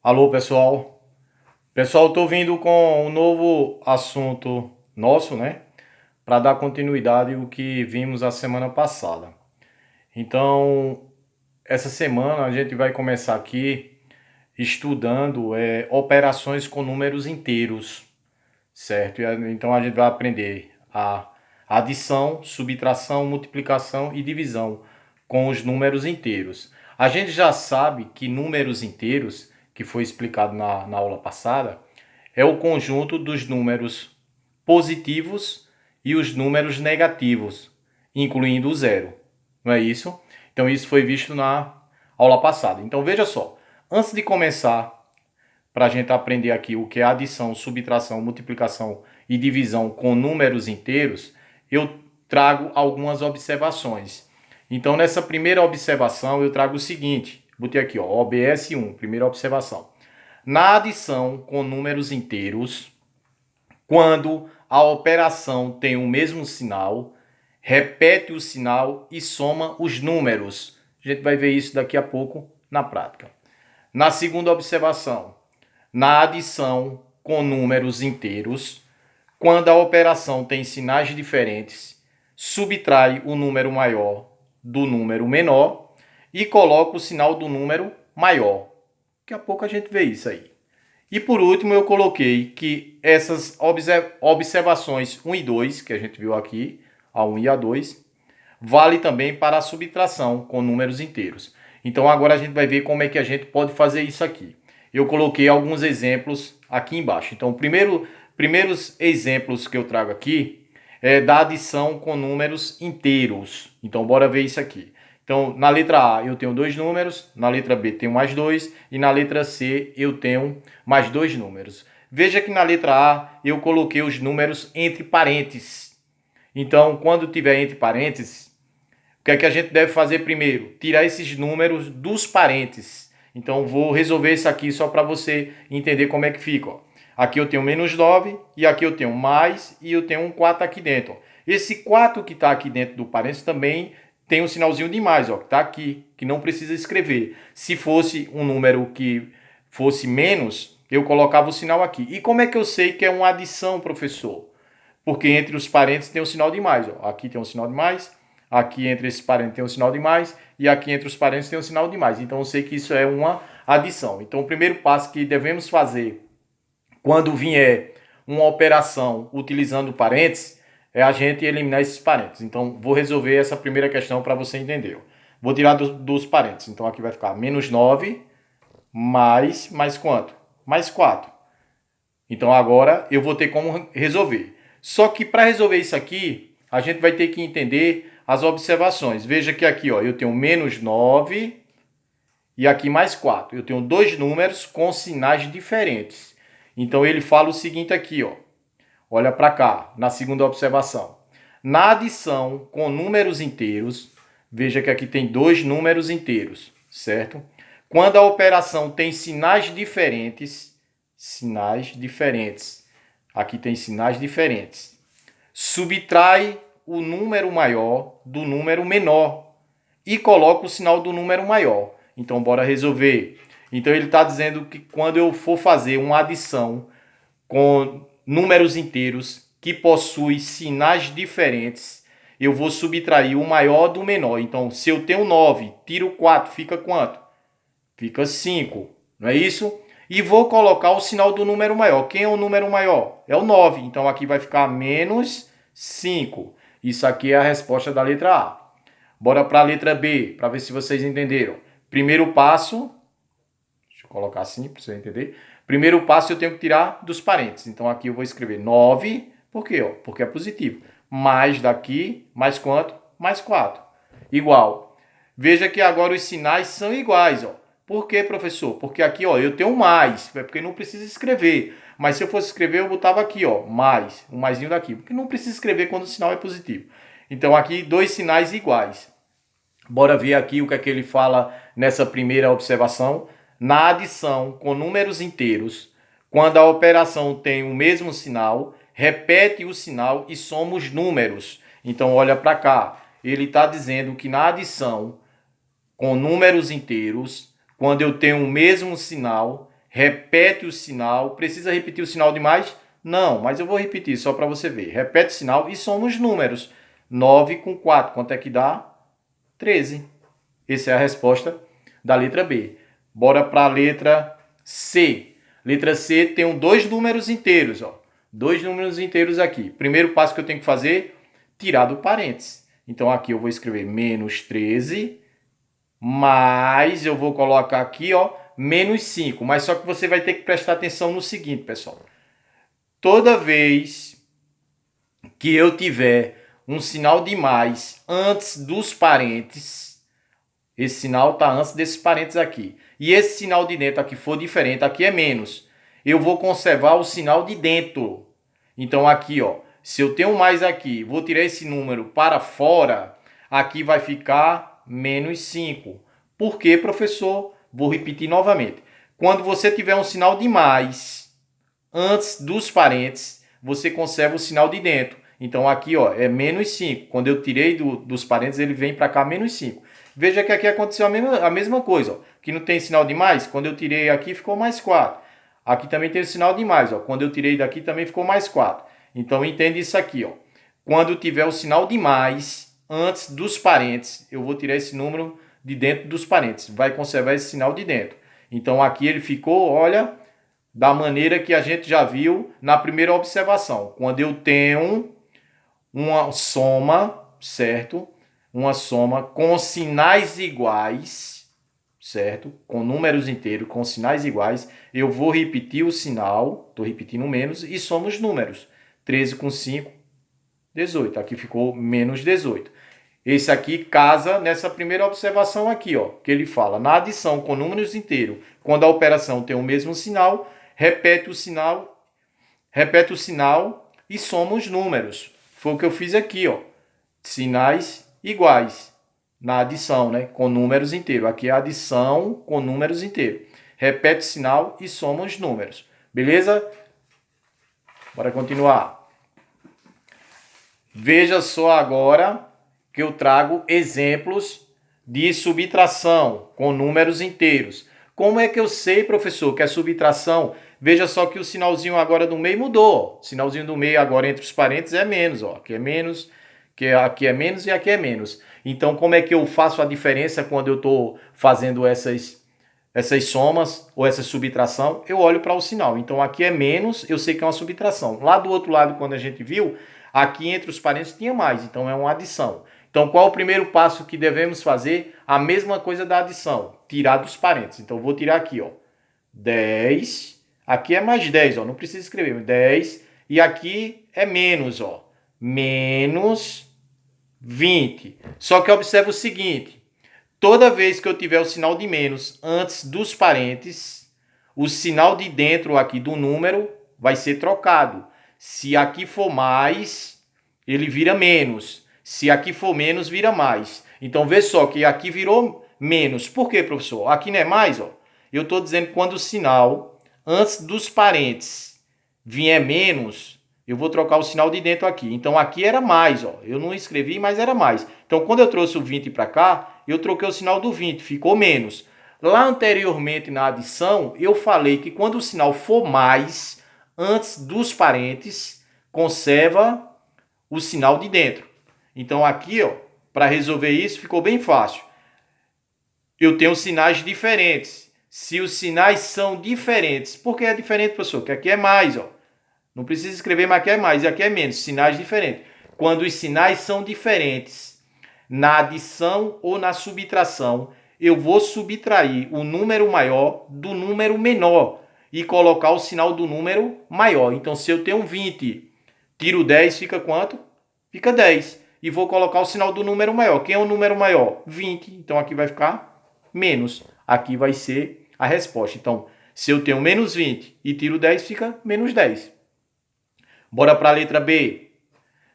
Alô, pessoal. Pessoal, estou vindo com um novo assunto nosso, né? Para dar continuidade ao que vimos a semana passada. Então, essa semana a gente vai começar aqui estudando operações com números inteiros, certo? Então a gente vai aprender a adição, subtração, multiplicação e divisão com os números inteiros. A gente já sabe que números inteiros, que foi explicado na aula passada, é o conjunto dos números positivos e os números negativos, incluindo o zero. Não é isso? Então isso foi visto na aula passada. Então veja só, antes de começar, para a gente aprender aqui o que é adição, subtração, multiplicação e divisão com números inteiros, eu trago algumas observações. Então nessa primeira observação eu trago o seguinte, botei aqui, ó, OBS 1, primeira observação. Na adição com números inteiros, quando a operação tem o mesmo sinal, repete o sinal e soma os números. A gente vai ver isso daqui a pouco na prática. Na segunda observação, na adição com números inteiros, quando a operação tem sinais diferentes, subtrai o número maior do número menor e coloca o sinal do número maior. Daqui a pouco a gente vê isso aí. E por último, eu coloquei que essas observações 1 e 2, que a gente viu aqui, a 1 e a 2, vale também para a subtração com números inteiros. Então agora a gente vai ver como é que a gente pode fazer isso aqui. Eu coloquei alguns exemplos aqui embaixo. Então, primeiros exemplos que eu trago aqui é da adição com números inteiros. Então, bora ver isso aqui. Então, na letra A eu tenho dois números, na letra B tenho mais dois e na letra C eu tenho mais dois números. Veja que na letra A eu coloquei os números entre parênteses. Então, quando tiver entre parênteses, o que é que a gente deve fazer primeiro? Tirar esses números dos parênteses. Então, vou resolver isso aqui só para você entender como é que fica. Ó. Aqui eu tenho menos 9 e aqui eu tenho mais e eu tenho um 4 aqui dentro. Ó. Esse 4 que está aqui dentro do parênteses também tem um sinalzinho de mais, ó, que está aqui, que não precisa escrever. Se fosse um número que fosse menos, eu colocava o sinal aqui. E como é que eu sei que é uma adição, professor? Porque entre os parênteses tem um sinal de mais. Ó. Aqui tem um sinal de mais, aqui entre esses parênteses tem um sinal de mais, e aqui entre os parênteses tem um sinal de mais. Então eu sei que isso é uma adição. Então o primeiro passo que devemos fazer quando vier uma operação utilizando parênteses é a gente eliminar esses parênteses. Então vou resolver essa primeira questão para você entender. Vou tirar dos parênteses. Então aqui vai ficar menos 9 mais quanto? Mais 4. Então agora eu vou ter como resolver. Só que para resolver isso aqui, a gente vai ter que entender as observações. Veja que aqui ó, eu tenho menos 9 e aqui mais 4. Eu tenho dois números com sinais diferentes. Então ele fala o seguinte aqui, ó. Olha para cá, na segunda observação. Na adição com números inteiros, veja que aqui tem dois números inteiros, certo? Quando a operação tem sinais diferentes, aqui tem sinais diferentes, subtrai o número maior do número menor e coloca o sinal do número maior. Então, bora resolver. Então, ele está dizendo que quando eu for fazer uma adição com números inteiros que possuem sinais diferentes, eu vou subtrair o maior do menor. Então, se eu tenho 9, tiro 4, fica quanto? Fica 5, não é isso? E vou colocar o sinal do número maior. Quem é o número maior? É o 9. Então, aqui vai ficar menos 5. Isso aqui é a resposta da letra A. Bora para a letra B, para ver se vocês entenderam. Primeiro passo, deixa eu colocar assim para você entender. Primeiro passo eu tenho que tirar dos parênteses. Então aqui eu vou escrever 9, por quê? Porque é positivo. Mais daqui, mais quanto? Mais 4. Igual. Veja que agora os sinais são iguais. Ó. Por quê, professor? Porque aqui ó, eu tenho mais, é porque não precisa escrever. Mas se eu fosse escrever, eu botava aqui, ó, mais, um maisinho daqui. Porque não precisa escrever quando o sinal é positivo. Então aqui dois sinais iguais. Bora ver aqui o que é que ele fala nessa primeira observação. Na adição com números inteiros, quando a operação tem o mesmo sinal, repete o sinal e soma os números. Então, olha para cá. Ele está dizendo que na adição com números inteiros, quando eu tenho o mesmo sinal, repete o sinal. Precisa repetir o sinal demais? Não, mas eu vou repetir só para você ver. Repete o sinal e soma os números. 9 com 4, quanto é que dá? 13. Essa é a resposta da letra B. Bora para a letra C. Letra C tem dois números inteiros, ó. Dois números inteiros aqui. Primeiro passo que eu tenho que fazer, tirar do parênteses. Então aqui eu vou escrever menos 13, mais eu vou colocar aqui, ó, menos 5. Mas só que você vai ter que prestar atenção no seguinte, pessoal. Toda vez que eu tiver um sinal de mais antes dos parênteses, esse sinal está antes desses parênteses aqui, e esse sinal de dentro aqui for diferente, aqui é menos, eu vou conservar o sinal de dentro. Então aqui, ó, se eu tenho mais aqui, vou tirar esse número para fora, aqui vai ficar menos 5. Por quê, professor? Vou repetir novamente. Quando você tiver um sinal de mais antes dos parênteses, você conserva o sinal de dentro. Então aqui, ó, é menos 5. Quando eu tirei dos parênteses, ele vem para cá menos 5. Veja que aqui aconteceu a mesma coisa, ó. Que não tem sinal de mais, quando eu tirei aqui ficou mais 4. Aqui também tem o sinal de mais, ó. Quando eu tirei daqui também ficou mais 4. Então entende isso aqui, ó. Quando tiver o sinal de mais antes dos parênteses, eu vou tirar esse número de dentro dos parênteses. Vai conservar esse sinal de dentro. Então aqui ele ficou, olha, da maneira que a gente já viu na primeira observação. Quando eu tenho uma soma, certo? Uma soma com sinais iguais, certo? Com números inteiros, com sinais iguais, eu vou repetir o sinal, estou repetindo menos, e soma os números. 13 com 5, 18. Aqui ficou menos 18. Esse aqui casa nessa primeira observação aqui, ó, que ele fala, na adição com números inteiros, quando a operação tem o mesmo sinal, repete o sinal e soma os números. Foi o que eu fiz aqui, ó. Sinais iguais na adição, né, com números inteiros. Aqui é a adição com números inteiros. Repete o sinal e soma os números. Beleza? Bora continuar. Veja só agora que eu trago exemplos de subtração com números inteiros. Como é que eu sei, professor, que é subtração? Veja só que o sinalzinho agora do meio mudou. O sinalzinho do meio agora entre os parênteses é menos, ó. Aqui é menos, aqui é menos e aqui é menos. Então, como é que eu faço a diferença quando eu estou fazendo essas somas ou essa subtração? Eu olho para o sinal. Então, aqui é menos, eu sei que é uma subtração. Lá do outro lado, quando a gente viu, aqui entre os parênteses tinha mais, então é uma adição. Então, qual é o primeiro passo que devemos fazer? A mesma coisa da adição, tirar dos parênteses. Então, eu vou tirar aqui, ó, 10, aqui é mais 10, ó, não precisa escrever, 10, e aqui é menos, ó, menos 20. Só que observa o seguinte, toda vez que eu tiver o sinal de menos antes dos parênteses, o sinal de dentro aqui do número vai ser trocado. Se aqui for mais, ele vira menos. Se aqui for menos, vira mais. Então, vê só que aqui virou menos. Por quê, professor? Aqui não é mais, ó. Eu estou dizendo que quando o sinal, antes dos parênteses, vier menos, eu vou trocar o sinal de dentro aqui. Então, aqui era mais, ó. Eu não escrevi, mas era mais. Então, quando eu trouxe o 20 para cá, eu troquei o sinal do 20, ficou menos. Lá anteriormente, na adição, eu falei que quando o sinal for mais, antes dos parênteses, conserva o sinal de dentro. Então aqui, ó, para resolver isso, ficou bem fácil. Eu tenho sinais diferentes. Se os sinais são diferentes, por que é diferente, professor? Porque aqui é mais, ó. Não precisa escrever, mas aqui é mais e aqui é menos. Sinais diferentes. Quando os sinais são diferentes, na adição ou na subtração, eu vou subtrair o número maior do número menor e colocar o sinal do número maior. Então, se eu tenho 20, tiro 10, fica quanto? Fica 10. E vou colocar o sinal do número maior. Quem é o número maior? 20. Então, aqui vai ficar menos. Aqui vai ser a resposta. Então, se eu tenho menos 20 e tiro 10, fica menos 10. Bora para a letra B.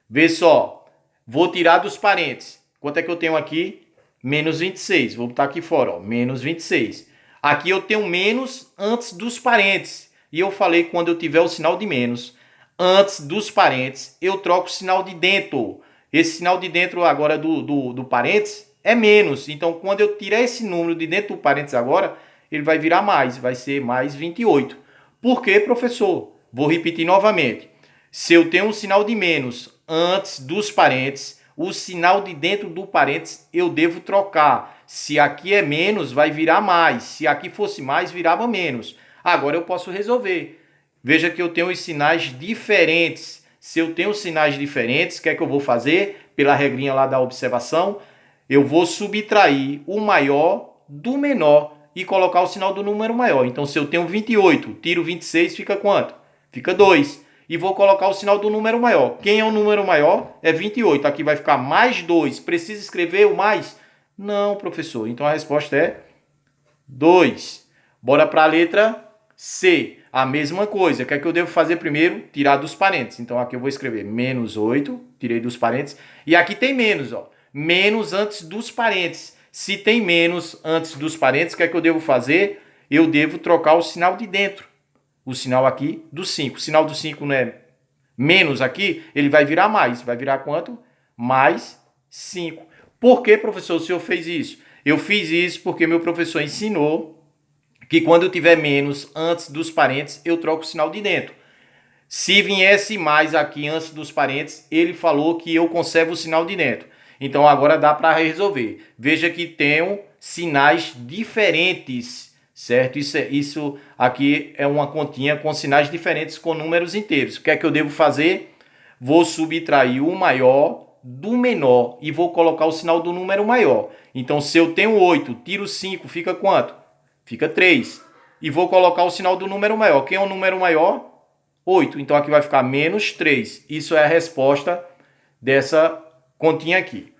Vê só. Vou tirar dos parênteses. Quanto é que eu tenho aqui? Menos 26. Vou botar aqui fora, ó. Menos 26. Aqui eu tenho menos antes dos parênteses. E eu falei que quando eu tiver o sinal de menos antes dos parênteses, eu troco o sinal de dentro. Esse sinal de dentro agora do parênteses é menos. Então, quando eu tirar esse número de dentro do parênteses agora, ele vai virar mais, vai ser mais 28. Por quê, professor? Vou repetir novamente. Se eu tenho um sinal de menos antes dos parênteses, o sinal de dentro do parênteses eu devo trocar. Se aqui é menos, vai virar mais. Se aqui fosse mais, virava menos. Agora eu posso resolver. Veja que eu tenho os sinais diferentes. Se eu tenho sinais diferentes, o que é que eu vou fazer? Pela regrinha lá da observação, eu vou subtrair o maior do menor e colocar o sinal do número maior. Então, se eu tenho 28, tiro 26, fica quanto? Fica 2. E vou colocar o sinal do número maior. Quem é o número maior? É 28. Aqui vai ficar mais 2. Precisa escrever o mais? Não, professor. Então, a resposta é 2. Bora para a letra C. A mesma coisa. O que é que eu devo fazer primeiro? Tirar dos parênteses. Então, aqui eu vou escrever menos 8. Tirei dos parênteses. E aqui tem menos, ó. Menos antes dos parênteses. Se tem menos antes dos parênteses, o que é que eu devo fazer? Eu devo trocar o sinal de dentro. O sinal aqui do 5. O sinal do 5 não é menos aqui, ele vai virar mais. Vai virar quanto? Mais 5. Por que, professor, o senhor fez isso? Eu fiz isso porque meu professor ensinou que quando eu tiver menos antes dos parênteses, eu troco o sinal de dentro. Se viesse mais aqui antes dos parênteses, ele falou que eu conservo o sinal de dentro. Então agora dá para resolver. Veja que tenho sinais diferentes, certo? Isso aqui é uma continha com sinais diferentes com números inteiros. O que é que eu devo fazer? Vou subtrair o maior do menor e vou colocar o sinal do número maior. Então se eu tenho 8, tiro 5, fica quanto? Fica 3. E vou colocar o sinal do número maior. Quem é o número maior? 8. Então aqui vai ficar menos 3. Isso é a resposta dessa continha aqui.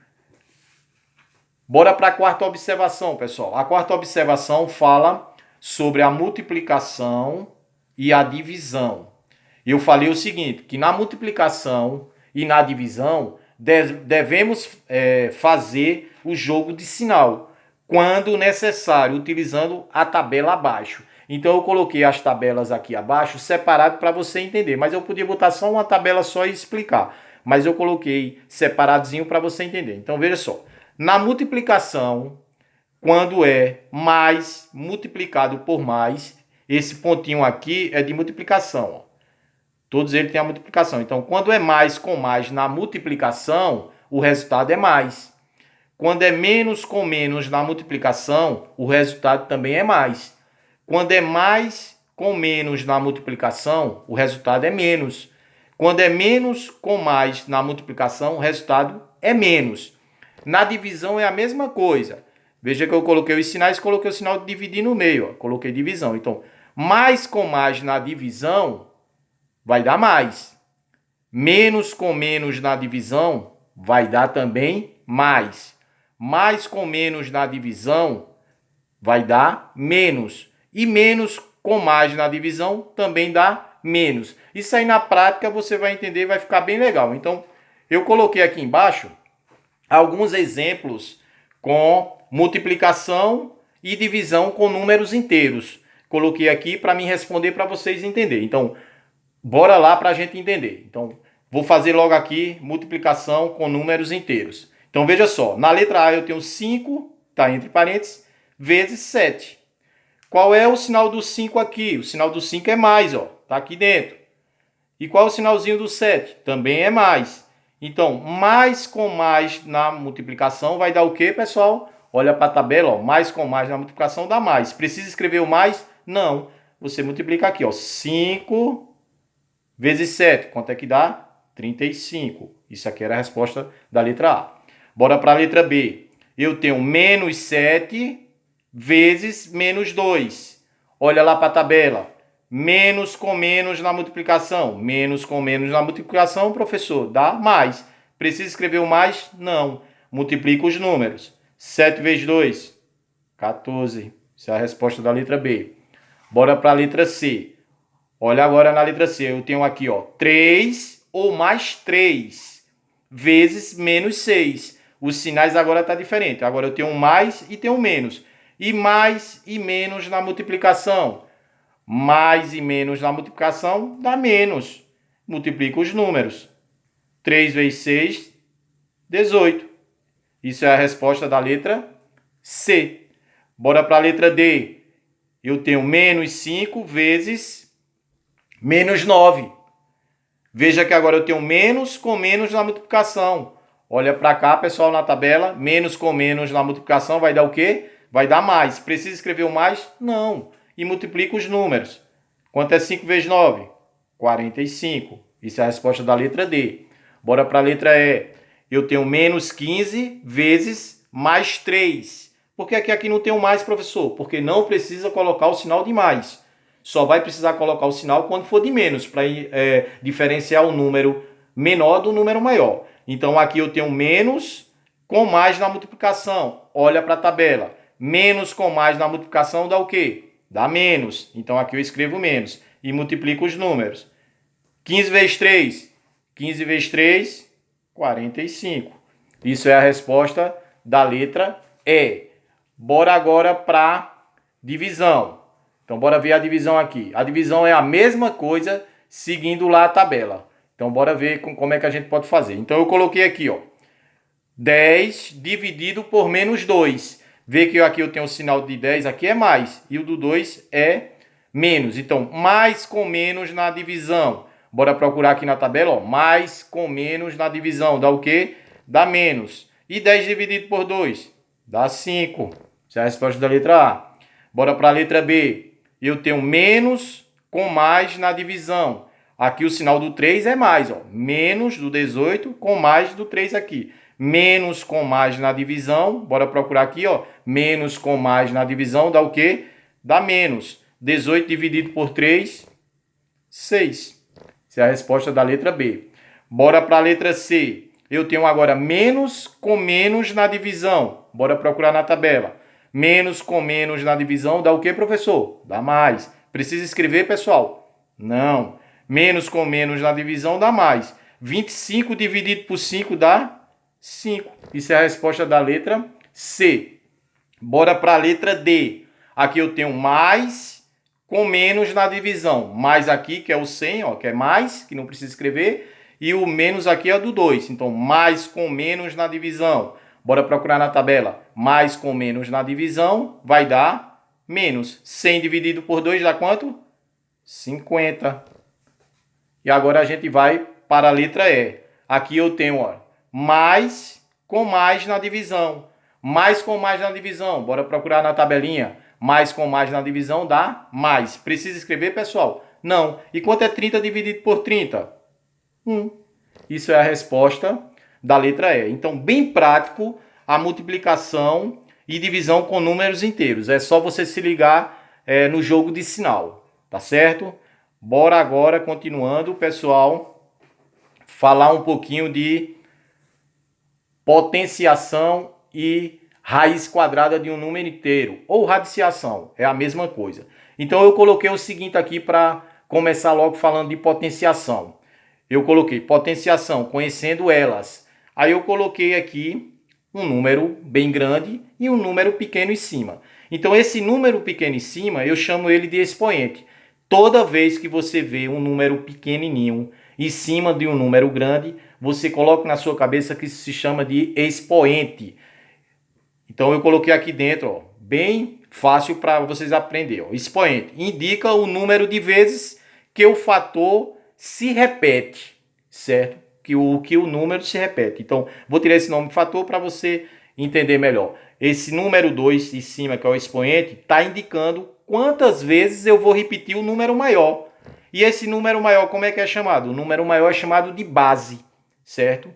Bora para a quarta observação, pessoal. A quarta observação fala sobre a multiplicação e a divisão. Eu falei o seguinte, que na multiplicação e na divisão devemos fazer o jogo de sinal, quando necessário, utilizando a tabela abaixo. Então eu coloquei as tabelas aqui abaixo separado para você entender, mas eu podia botar só uma tabela só e explicar. Mas eu coloquei separadinho para você entender. Então veja só, na multiplicação, quando é mais multiplicado por mais, esse pontinho aqui é de multiplicação. Ó. Todos eles têm a multiplicação. Então quando é mais com mais na multiplicação, o resultado é mais. Quando é menos com menos na multiplicação, o resultado também é mais. Quando é mais com menos na multiplicação, o resultado é menos. Quando é menos com mais na multiplicação, o resultado é menos. Na divisão é a mesma coisa. Veja que eu coloquei os sinais, coloquei o sinal de dividir no meio. Ó. Coloquei divisão. Então, mais com mais na divisão vai dar mais. Menos com menos na divisão vai dar também mais. Mais com menos na divisão vai dar menos. E menos com mais na divisão também dá menos. Isso aí na prática você vai entender, vai ficar bem legal. Então, eu coloquei aqui embaixo alguns exemplos com multiplicação e divisão com números inteiros. Coloquei aqui para me responder para vocês entenderem. Então, bora lá para a gente entender. Então, vou fazer logo aqui multiplicação com números inteiros. Então, veja só. Na letra A eu tenho 5, tá entre parênteses, vezes 7. Qual é o sinal do 5 aqui? O sinal do 5 é mais, ó. Tá aqui dentro. E qual é o sinalzinho do 7? Também é mais. Então, mais com mais na multiplicação vai dar o quê, pessoal? Olha para a tabela, ó. Mais com mais na multiplicação dá mais. Precisa escrever o mais? Não. Você multiplica aqui, ó. 5 vezes 7. Quanto é que dá? 35. Isso aqui era a resposta da letra A. Bora para a letra B. Eu tenho menos 7 vezes menos 2. Olha lá para a tabela. Menos com menos na multiplicação. Menos com menos na multiplicação, professor, dá mais. Precisa escrever o mais? Não. Multiplica os números. 7 vezes 2, 14. Essa é a resposta da letra B. Bora para a letra C. Olha agora na letra C. Eu tenho aqui, ó, 3 ou mais 3 vezes menos 6. Os sinais agora estão diferentes. Agora eu tenho um mais e tenho um menos. E mais e menos na multiplicação. Mais e menos na multiplicação dá menos. Multiplica os números. 3 vezes 6, 18. Isso é a resposta da letra C. Bora para a letra D. eu tenho menos 5 vezes menos 9. Veja que agora eu tenho menos com menos na multiplicação. Olha para cá, pessoal, na tabela. Menos com menos na multiplicação vai dar o quê? Vai dar mais. Precisa escrever o mais? Não. E multiplica os números. Quanto é 5 vezes 9? 45. Isso é a resposta da letra D. Bora para a letra E. Eu tenho menos 15 vezes mais 3. Por que aqui não tem o mais, professor? Porque não precisa colocar o sinal de mais. Só vai precisar colocar o sinal quando for de menos, para diferenciar o número menor do número maior. Então aqui eu tenho menos com mais na multiplicação. Olha para a tabela. Menos com mais na multiplicação dá o quê? Dá menos. Então aqui eu escrevo menos e multiplico os números. 15 vezes 3. 15 vezes 3, 45. Isso é a resposta da letra E. Bora agora para divisão. Então, bora ver a divisão aqui. A divisão é a mesma coisa, seguindo lá a tabela. Então, bora ver como é que a gente pode fazer. Então, eu coloquei aqui, ó, 10 dividido por menos 2. Vê que aqui eu tenho o sinal de 10, aqui é mais. E o do 2 é menos. Então, mais com menos na divisão. Bora procurar aqui na tabela, ó. Mais com menos na divisão. Dá o quê? Dá menos. E 10 dividido por 2? Dá 5. Essa é a resposta da letra A. Bora para a letra B. Eu tenho menos com mais na divisão. Aqui o sinal do 3 é mais, ó. Menos do 18 com mais do 3 aqui. Menos com mais na divisão. Bora procurar aqui, ó. Menos com mais na divisão dá o quê? Dá menos. 18 dividido por 3, 6. Essa é a resposta da letra B. Bora para a letra C. Eu tenho agora menos com menos na divisão. Bora procurar na tabela. Menos com menos na divisão dá o quê, professor? Dá mais. Precisa escrever, pessoal? Não. Menos com menos na divisão dá mais. 25 dividido por 5 dá 5. Isso é a resposta da letra C. Bora para a letra D. Aqui eu tenho mais com menos na divisão. Mais aqui, que é o 100, ó, que é mais, que não precisa escrever. E o menos aqui é do 2. Então, mais com menos na divisão. Bora procurar na tabela. Mais com menos na divisão vai dar menos. 100 dividido por 2 dá quanto? 50. E agora a gente vai para a letra E. Aqui eu tenho, ó, mais com mais na divisão. Mais com mais na divisão. Bora procurar na tabelinha. Mais com mais na divisão dá mais. Precisa escrever, pessoal? Não. E quanto é 30 dividido por 30? 1. Isso é a resposta da letra E. Então, bem prático a multiplicação e divisão com números inteiros. É só você se ligar no jogo de sinal, tá certo? Bora agora, continuando, pessoal, falar um pouquinho de potenciação e raiz quadrada de um número inteiro, ou radiciação, é a mesma coisa. Então, eu coloquei o seguinte aqui para começar logo falando de potenciação. Eu coloquei potenciação, conhecendo elas. Aí eu coloquei aqui um número bem grande e um número pequeno em cima. Então, esse número pequeno em cima, eu chamo ele de expoente. Toda vez que você vê um número pequenininho em cima de um número grande, você coloca na sua cabeça que isso se chama de expoente. Então, eu coloquei aqui dentro, ó, bem fácil para vocês aprenderem. Ó. Expoente indica o número de vezes que o fator se repete, certo? Que o número se repete. Então, vou tirar esse nome de fator para você entender melhor. Esse número 2 em cima, que é o expoente, está indicando quantas vezes eu vou repetir o número maior. E esse número maior, como é que é chamado? O número maior é chamado de base, certo?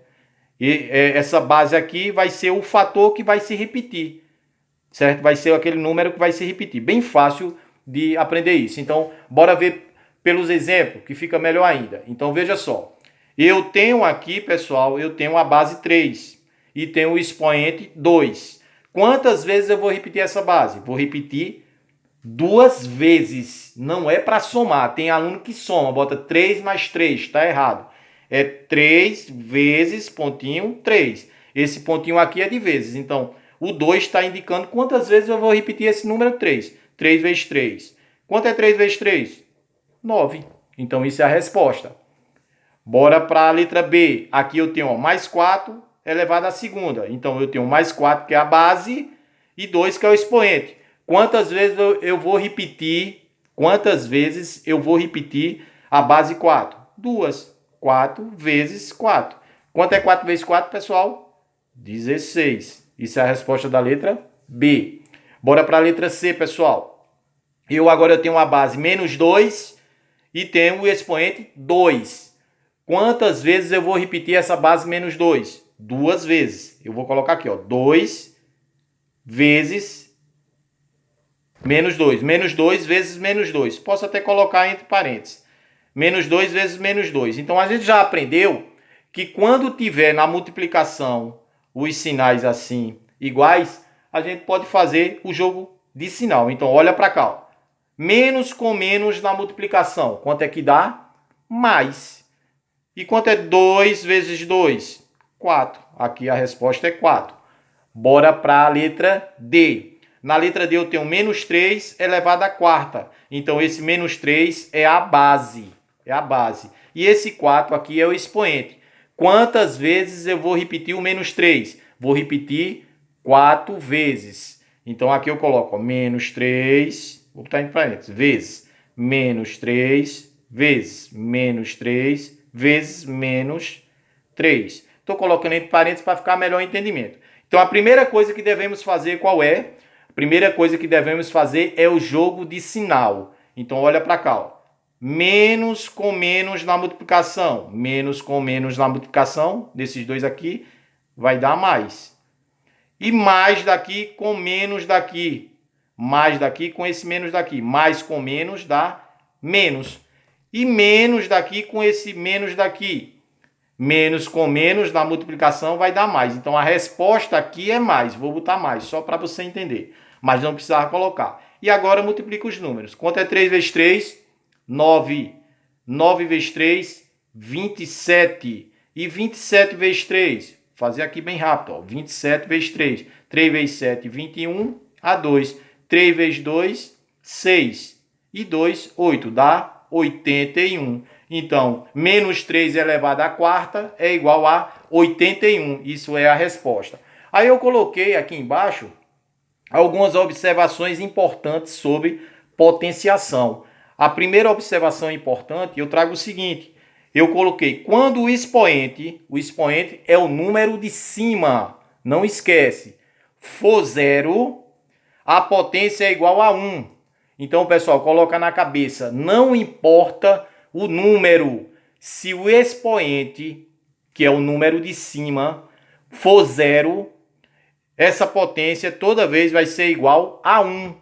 E essa base aqui vai ser o fator que vai se repetir, certo? Vai ser aquele número que vai se repetir. Bem fácil de aprender isso. Então, bora ver pelos exemplos, que fica melhor ainda. Então, veja só. Eu tenho aqui, pessoal, eu tenho a base 3 e tenho o expoente 2. Quantas vezes eu vou repetir essa base? Vou repetir 2 vezes. Não é para somar. Tem aluno que soma, bota 3 mais 3, está errado. É 3 vezes, pontinho, 3. Esse pontinho aqui é de vezes. Então, o 2 está indicando quantas vezes eu vou repetir esse número 3. 3 vezes 3. Quanto é 3 vezes 3? 9. Então, isso é a resposta. Bora para a letra B. Aqui eu tenho mais 4 elevado à segunda. Então, eu tenho mais 4, que é a base, e 2, que é o expoente. Quantas vezes eu vou repetir? Quantas vezes eu vou repetir a base 4? 2. 4 vezes 4. Quanto é 4 vezes 4, pessoal? 16. Isso é a resposta da letra B. Bora para a letra C, pessoal. Agora tenho a base menos 2 e tenho o expoente 2. Quantas vezes eu vou repetir essa base menos 2? 2 vezes. Eu vou colocar aqui, ó, 2 vezes menos 2. Menos 2 vezes menos 2. Posso até colocar entre parênteses. Menos 2 vezes menos 2. Então, a gente já aprendeu que quando tiver na multiplicação os sinais assim iguais, a gente pode fazer o jogo de sinal. Então, olha para cá. Ó. Menos com menos na multiplicação. Quanto é que dá? Mais. E quanto é 2 vezes 2? 4. Aqui a resposta é 4. Bora para a letra D. Na letra D eu tenho menos 3 elevado à quarta. Então, esse menos 3 é a base. É a base. E esse 4 aqui é o expoente. Quantas vezes eu vou repetir o menos 3? Vou repetir 4 vezes. Então, aqui eu coloco ó, menos 3, vou botar entre parênteses, vezes menos 3, vezes menos 3, vezes menos 3. Estou colocando entre parênteses para ficar melhor o entendimento. Então, a primeira coisa que devemos fazer qual é? A primeira coisa que devemos fazer é o jogo de sinal. Então, olha para cá. Ó. Menos com menos na multiplicação. Menos com menos na multiplicação desses dois aqui vai dar mais. E mais daqui com menos daqui. Mais daqui com esse menos daqui. Mais com menos dá menos. E menos daqui com esse menos daqui. Menos com menos na multiplicação vai dar mais. Então, a resposta aqui é mais. Vou botar mais, só para você entender. Mas não precisava colocar. E agora multiplica os números. Quanto é 3 vezes 3? 9. 9 vezes 3? 27. E 27 vezes 3? Vou fazer aqui bem rápido. Ó. 27 vezes 3. 3 vezes 7, 21. A 2. 3 vezes 2, 6. E 2, 8. Dá 81. Então, menos 3 elevado à quarta é igual a 81. Isso é a resposta. Aí eu coloquei aqui embaixo algumas observações importantes sobre potenciação. A primeira observação importante, eu trago o seguinte. Eu coloquei, quando o expoente é o número de cima, não esquece, for 0, a potência é igual a 1. Então, pessoal, coloca na cabeça, não importa o número, se o expoente, que é o número de cima, for 0, essa potência toda vez vai ser igual a 1.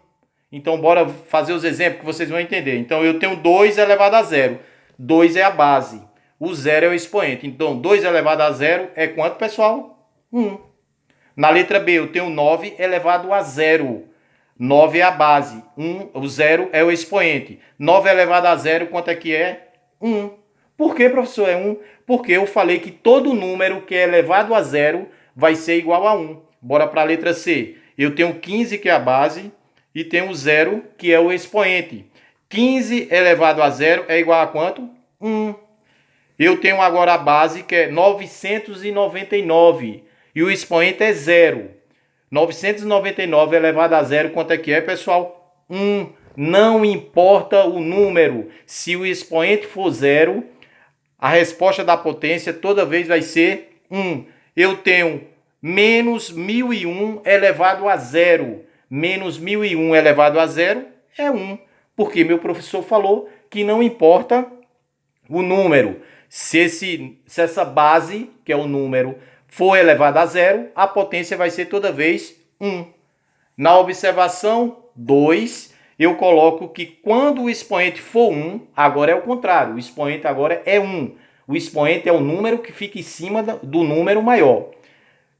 Então, bora fazer os exemplos que vocês vão entender. Então, eu tenho 2 elevado a 0. 2 é a base. O 0 é o expoente. Então, 2 elevado a 0 é quanto, pessoal? 1. Na letra B, eu tenho 9 elevado a 0. 9 é a base. O 0 é o expoente. 9 elevado a 0, quanto é que é? 1. Por que, professor, é 1? Porque eu falei que todo número que é elevado a 0 vai ser igual a 1. Bora para a letra C. Eu tenho 15, que é a base, e tenho o 0, que é o expoente. 15 elevado a 0 é igual a quanto? 1. Eu tenho agora a base, que é 999. E o expoente é 0. 999 elevado a 0, quanto é que é, pessoal? 1. Não importa o número. Se o expoente for 0, a resposta da potência toda vez vai ser 1. Eu tenho menos 1001 elevado a 0. Menos 1001 elevado a 0 é 1. Porque meu professor falou que não importa o número. Se essa base, que é o número, for elevada a 0, a potência vai ser toda vez 1. Na observação 2, eu coloco que quando o expoente for 1, agora é o contrário, o expoente agora é 1. O expoente é o número que fica em cima do número maior.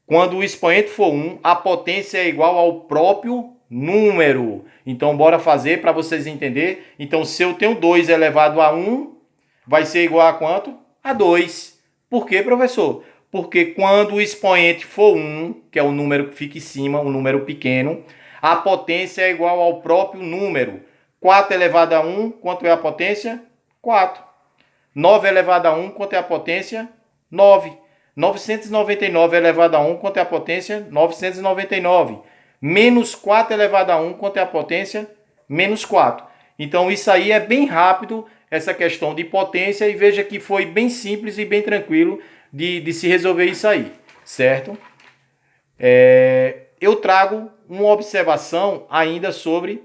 Quando o expoente for 1, a potência é igual ao próprio número. Então, bora fazer para vocês entenderem. Então, se eu tenho 2 elevado a 1, vai ser igual a quanto? A 2. Por quê, professor? Porque quando o expoente for 1, que é o número que fica em cima, um número pequeno, a potência é igual ao próprio número. 4 elevado a 1, quanto é a potência? 4. 9 elevado a 1, quanto é a potência? 9. 999 elevado a 1, quanto é a potência? 999. Menos 4 elevado a 1, quanto é a potência? Menos 4. Então, isso aí é bem rápido, essa questão de potência, e veja que foi bem simples e bem tranquilo de se resolver isso aí, certo? Eu trago uma observação ainda sobre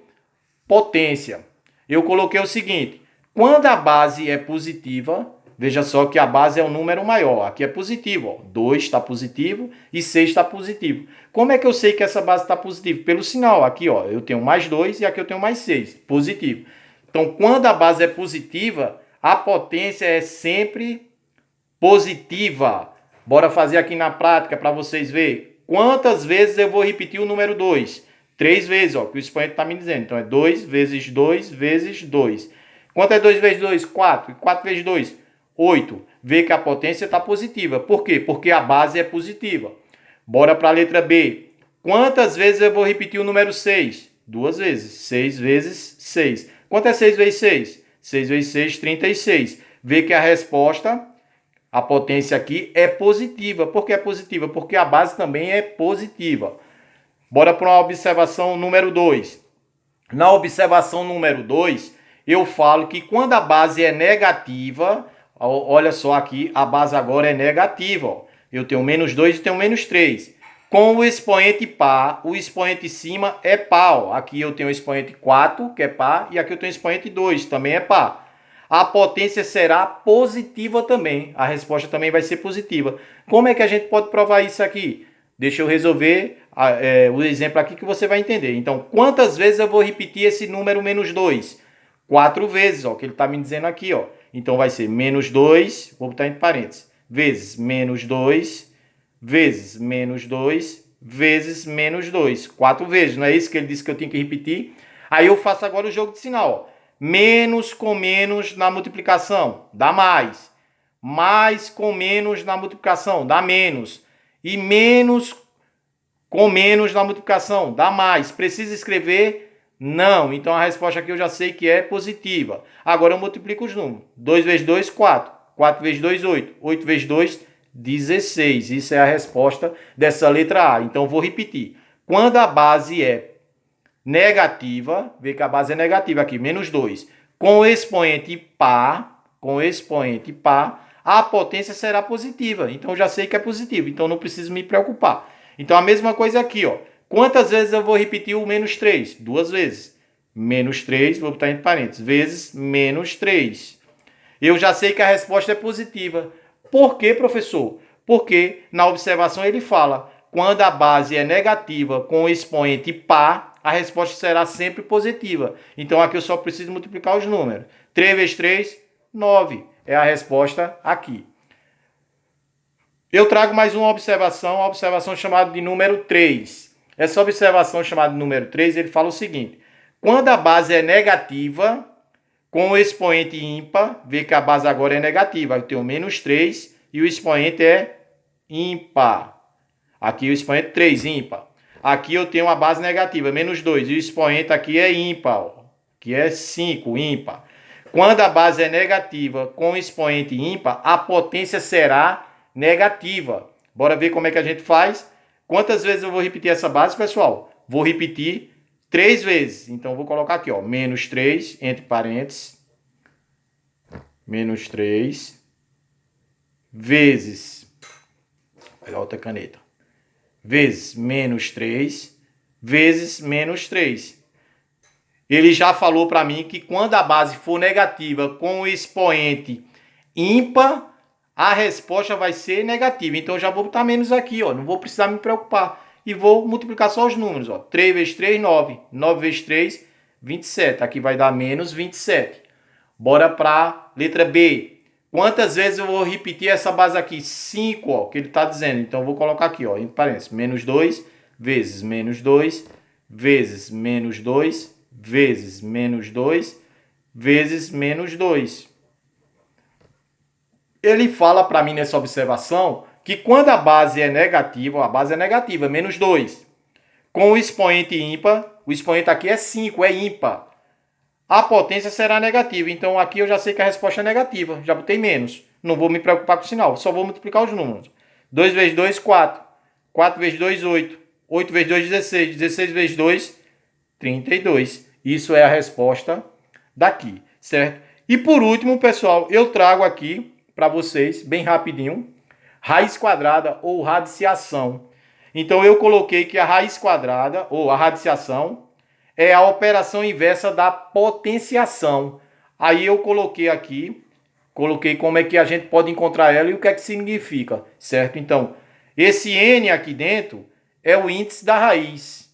potência. Eu coloquei o seguinte: quando a base é positiva, veja só que a base é o número maior. Aqui é positivo, ó. 2 está positivo e 6 está positivo. Como é que eu sei que essa base está positiva? Pelo sinal. Aqui, ó, eu tenho mais 2 e aqui eu tenho mais 6. Positivo. Então, quando a base é positiva, a potência é sempre positiva. Bora fazer aqui na prática para vocês verem. Quantas vezes eu vou repetir o número 2? 3 vezes, ó, que o expoente está me dizendo. Então, é 2 vezes 2 vezes 2. Quanto é 2 vezes 2? 4. E 4 vezes 2? 8. Vê que a potência está positiva. Por quê? Porque a base é positiva. Bora para a letra B. Quantas vezes eu vou repetir o número 6? 2 vezes. 6 vezes 6. Quanto é 6 vezes 6? 6 vezes 6, 36. Vê que a resposta, a potência aqui, é positiva. Por que é positiva? Porque a base também é positiva. Bora para uma observação número 2. Na observação número 2, eu falo que quando a base é negativa, olha só aqui, a base agora é negativa. Ó. Eu tenho menos 2 e tenho menos 3. Com o expoente par, o expoente em cima é par. Ó. Aqui eu tenho o expoente 4, que é par, e aqui eu tenho o expoente 2, também é par. A potência será positiva também. A resposta também vai ser positiva. Como é que a gente pode provar isso aqui? Deixa eu resolver o exemplo aqui que você vai entender. Então, quantas vezes eu vou repetir esse número menos 2? 4 vezes, ó, que ele está me dizendo aqui. Ó. Então, vai ser menos 2, vou botar entre parênteses, vezes menos 2, vezes menos 2, vezes menos 2. 4 vezes, não é isso que ele disse que eu tenho que repetir? Aí eu faço agora o jogo de sinal. Ó. Menos com menos na multiplicação, dá mais. Mais com menos na multiplicação, dá menos. E menos com menos na multiplicação, dá mais. Precisa escrever? Não. Então a resposta aqui eu já sei que é positiva. Agora eu multiplico os números. 2 vezes 2, 4. 4 vezes 2, 8. 8 vezes 2, 16. Isso é a resposta dessa letra A. Então eu vou repetir. Quando a base é negativa, vê que a base é negativa aqui, menos 2. Com o expoente par, a potência será positiva. Então eu já sei que é positivo, então não preciso me preocupar. Então a mesma coisa aqui, ó. Quantas vezes eu vou repetir o menos 3? 2 vezes. Menos 3, vou botar entre parênteses, vezes menos 3. Eu já sei que a resposta é positiva. Por quê, professor? Porque na observação ele fala, quando a base é negativa com o expoente par, a resposta será sempre positiva. Então aqui eu só preciso multiplicar os números. 3 vezes 3, 9. É a resposta aqui. Eu trago mais uma observação chamada de número 3. Essa observação chamada de número 3, ele fala o seguinte. Quando a base é negativa, com o expoente ímpar, vê que a base agora é negativa. Eu tenho menos 3 e o expoente é ímpar. Aqui o expoente 3, ímpar. Aqui eu tenho uma base negativa, menos 2. E o expoente aqui é ímpar. Ó. Aqui é 5, ímpar. Quando a base é negativa com o expoente ímpar, a potência será negativa. Bora ver como é que a gente faz. Quantas vezes eu vou repetir essa base, pessoal? Vou repetir 3 vezes. Então, vou colocar aqui, ó, menos 3, entre parênteses. Menos 3 vezes... Vou pegar outra caneta. Vezes menos 3 vezes menos 3. Ele já falou para mim que quando a base for negativa com o expoente ímpar, a resposta vai ser negativa. Então eu já vou botar menos aqui, ó. Não vou precisar me preocupar. E vou multiplicar só os números, ó. 3 vezes 3, 9. 9 vezes 3, 27. Aqui vai dar menos 27. Bora para a letra B. Quantas vezes eu vou repetir essa base aqui? 5, ó, que ele está dizendo. Então eu vou colocar aqui, ó, entre parênteses. Menos 2 vezes menos 2 vezes menos 2 vezes menos 2 vezes menos 2. Ele fala para mim nessa observação que quando a base é negativa, menos 2, com o expoente ímpar, o expoente aqui é 5, é ímpar, a potência será negativa. Então aqui eu já sei que a resposta é negativa, já botei menos. Não vou me preocupar com o sinal, só vou multiplicar os números. 2 vezes 2, 4. 4 vezes 2, 8. 8 vezes 2, 16. 16 vezes 2, 32. Isso é a resposta daqui, certo? E por último, pessoal, eu trago aqui para vocês, bem rapidinho, raiz quadrada ou radiciação. Então eu coloquei que a raiz quadrada ou a radiciação é a operação inversa da potenciação. Aí eu coloquei aqui, coloquei como é que a gente pode encontrar ela e o que é que significa, certo? Então, esse n aqui dentro é o índice da raiz.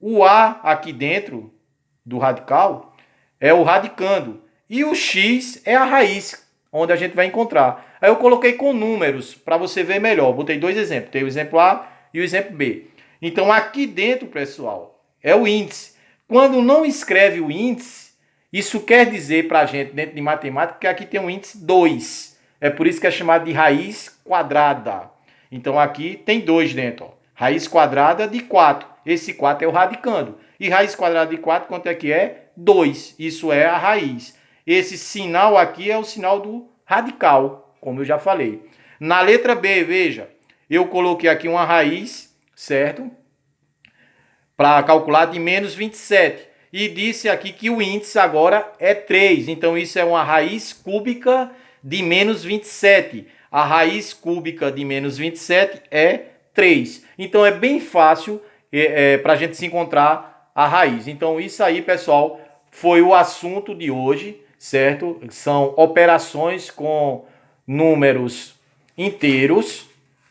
O a aqui dentro do radical é o radicando. E o x é a raiz, onde a gente vai encontrar. Aí eu coloquei com números, para você ver melhor. Botei dois exemplos. Tem o exemplo A e o exemplo B. Então, aqui dentro, pessoal, é o índice. Quando não escreve o índice, isso quer dizer para a gente, dentro de matemática, que aqui tem um índice 2. É por isso que é chamado de raiz quadrada. Então, aqui tem 2 dentro. Ó. Raiz quadrada de 4. Esse 4 é o radicando. E raiz quadrada de 4, quanto é que é? 2. Isso é a raiz. Esse sinal aqui é o sinal do radical, como eu já falei. Na letra B, veja, eu coloquei aqui uma raiz, certo? Para calcular de menos 27. E disse aqui que o índice agora é 3. Então, isso é uma raiz cúbica de menos 27. A raiz cúbica de menos 27 é 3. Então, é bem fácil para a gente se encontrar a raiz. Então, isso aí, pessoal, foi o assunto de hoje, certo? São operações com números inteiros,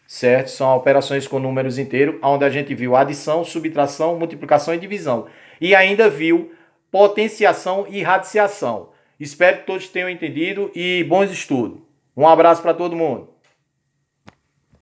certo? São operações com números inteiros, onde a gente viu adição, subtração, multiplicação e divisão. E ainda viu potenciação e radiciação. Espero que todos tenham entendido e bons estudos. Um abraço para todo mundo.